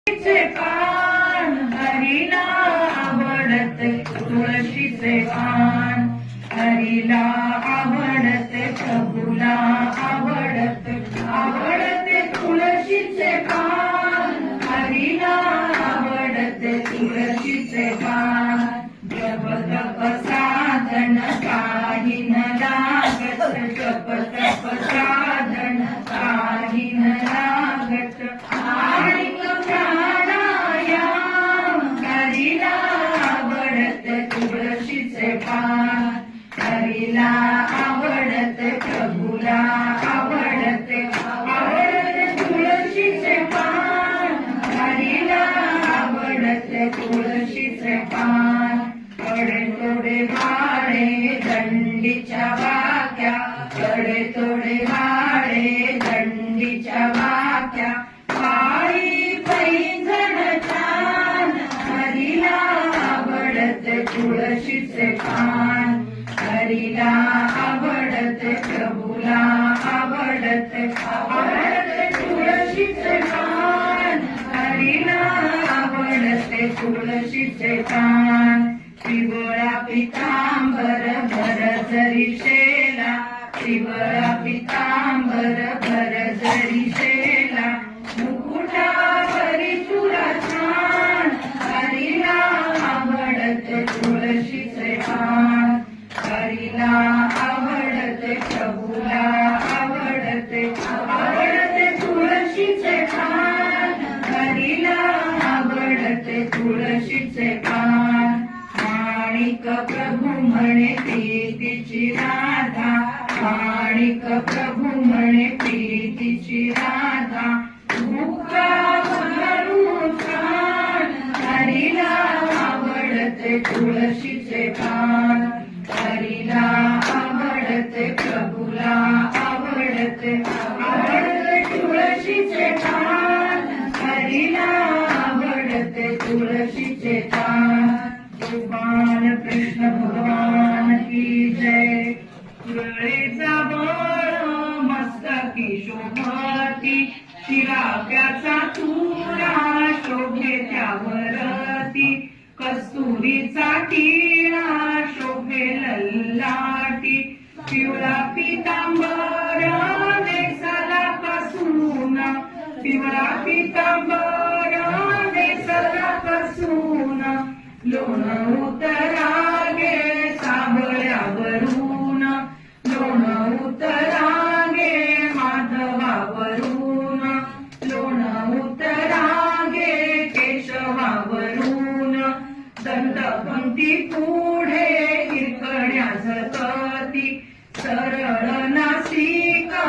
तुळशीचे पान हरीला आवडते, तुळशीचे पान हरीला आवडते, प्रभूला आवडते, आवडते तुळशीचे पान हरीला आवडते, तुळशीचे पान जप तप साधन काही न लागत, जप तप साधन काही न लागत, आणि तुळशीचे पान हरीला आवडते, प्रभूला आवडते, आवडते तुळशीचे पान हरीला आवडते, तुळशीचे पान कडे तोडे वाडे दंडीच्या वाक्या, कडे तोडे वाडे दंडीच्या वाक्या, पायी पैंजण छान हरीला आवडते, तुळशीचे पान हरीला आवडते, प्रभूला आवडते, आवडते तुळशीचे पान हरीला आवडते, तुळशीचे पान पिवळा पितांबर भर जरी शेला, पिवळा पितांबर भर जरी शेला, मुकुटावरी चुरा छान हरीला आवडते, तुळशीचे पान हरीला आवडते, प्रभूला आवडते, आवडते तुळशीचे पान हरीला आवडते, तुळशीचे पान माणिक प्रभू म्हणे प्रीतीची राधा, माणिक प्रभू म्हणे प्रीतीची राधा, मुक्ता भरून छान हरीला आवडते, तुळशीचे पान हरीला आवडते, प्रभूला आवडते, आवडते तुळशीचे पान हरीला आवडते, तुळशीचे पान भगवान कृष्ण भगवान की जय. वेळेचा बळ मस्तकी शोभती, शिराप्याचा चुरा शोभे त्यावरती, कस्तुरीचा टिळा शोभे ललाटी, पिवळा पितांबर नेसला कसून, पिवळा पितांबर नेसला कसून, लोण उतरागे साबळ्यावरून, लोण उतरागे माधवावरून, लोण उतरागे केशवावरून, दंतपंक्ती पुढे इरकड्या झकती, सरळ नासिका